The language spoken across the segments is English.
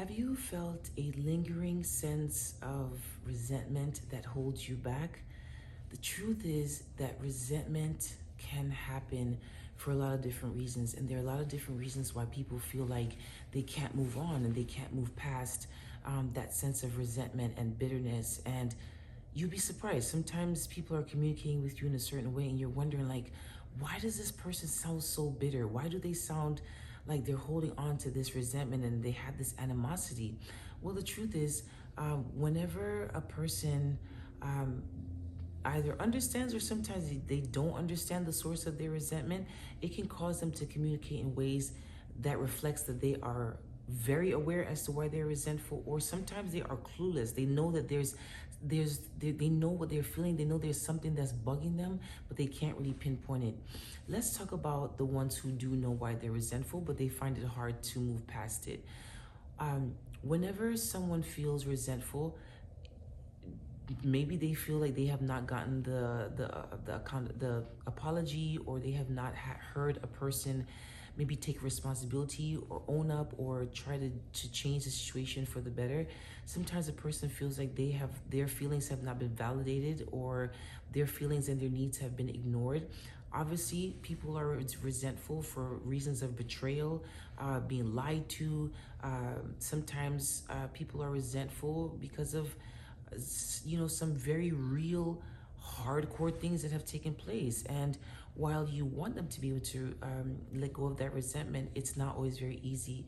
Have you felt a lingering sense of resentment that holds you back? The truth is that resentment can happen for a lot of different reasons, and there are a lot of different reasons why people feel like they can't move on and they can't move past that sense of resentment and bitterness. And you'd be surprised. Sometimes people are communicating with you in a certain way, and you're wondering, like, why does this person sound so bitter? Why do they sound like they're holding on to this resentment and they have this animosity? Well, the truth is, whenever a person um, either understands or sometimes they don't understand the source of their resentment, it can cause them to communicate in ways that reflects that they are very aware as to why they're resentful, or sometimes they are clueless. They know that they know what they're feeling. They know there's something that's bugging them, but they can't really pinpoint it. Let's talk about the ones who do know why they're resentful, but they find it hard to move past it. Whenever someone feels resentful, maybe they feel like they have not gotten the apology, or they have not heard a person maybe take responsibility or own up or try to change the situation for the better. Sometimes a person feels like their feelings have not been validated, or their feelings and their needs have been ignored. Obviously, people are resentful for reasons of betrayal, being lied to. Sometimes people are resentful because of some very real hardcore things that have taken place. And while you want them to be able to let go of that resentment, it's not always very easy.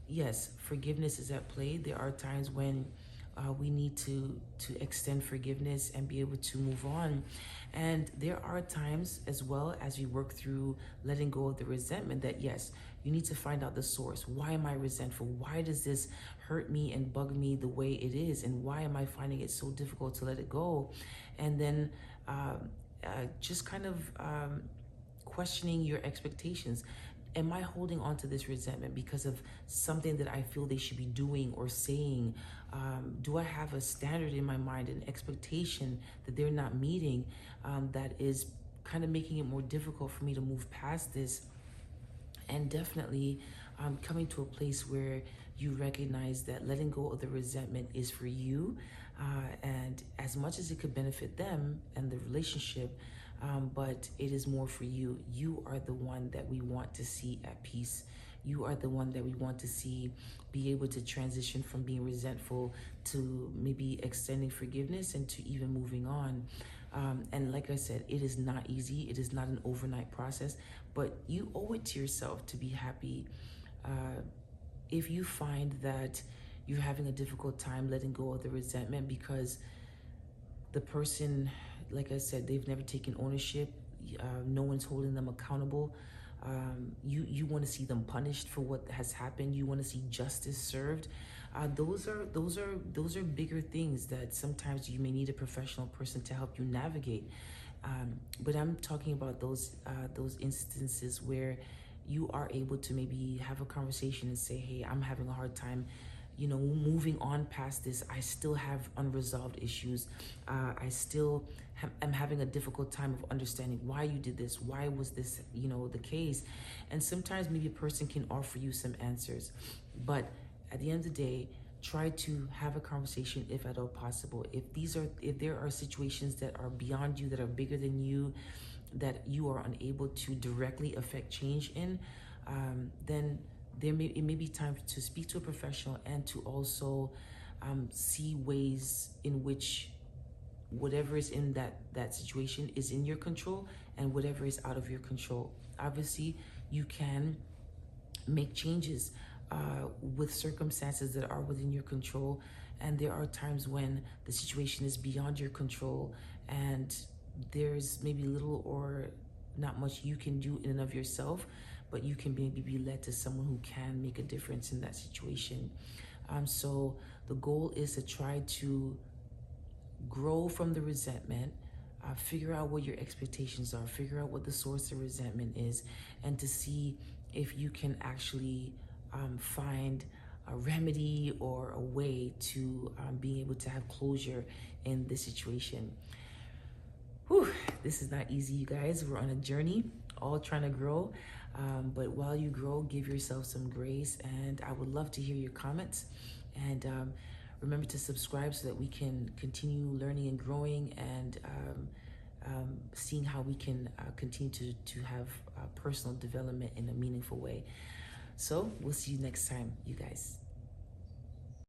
Yes, forgiveness is at play. There are times when we need to extend forgiveness and be able to move on. And there are times as well, as we work through letting go of the resentment, that yes, you need to find out the source. Why am I resentful? Why does this hurt me and bug me the way it is? And why am I finding it so difficult to let it go? And then just kind of questioning your expectations. Am I holding on to this resentment because of something that I feel they should be doing or saying? Do I have a standard in my mind, an expectation that they're not meeting, that is kind of making it more difficult for me to move past this? And definitely coming to a place where you recognize that letting go of the resentment is for you. And as much as it could benefit them and the relationship, but it is more for you. You are the one that we want to see at peace. You are the one that we want to see be able to transition from being resentful to maybe extending forgiveness and to even moving on. And like I said, it is not easy. It is not an overnight process, but you owe it to yourself to be happy. If you find that you're having a difficult time letting go of the resentment because the person, like I said, they've never taken ownership, no one's holding them accountable. You want to see them punished for what has happened. You want to see justice served. Those are bigger things that sometimes you may need a professional person to help you navigate. But I'm talking about those instances where you are able to maybe have a conversation and say, "Hey, I'm having a hard time, moving on past this. I still have unresolved issues. I still am having a difficult time of understanding why you did this. Why was this, the case?" And sometimes maybe a person can offer you some answers. But at the end of the day, try to have a conversation if at all possible. If there are situations that are beyond you, that are bigger than you, that you are unable to directly affect change in, then it may be time to speak to a professional and to also see ways in which whatever is in that situation is in your control, and whatever is out of your control. Obviously, you can make changes with circumstances that are within your control, and there are times when the situation is beyond your control and there's maybe little or not much you can do in and of yourself, but you can maybe be led to someone who can make a difference in that situation. So the goal is to try to grow from the resentment, figure out what your expectations are, figure out what the source of resentment is, and to see if you can actually find a remedy or a way to being able to have closure in this situation. Whew, this is not easy, you guys. We're on a journey, all trying to grow. But while you grow, give yourself some grace. And I would love to hear your comments. And remember to subscribe so that we can continue learning and growing, and seeing how we can continue to have personal development in a meaningful way. So we'll see you next time, you guys.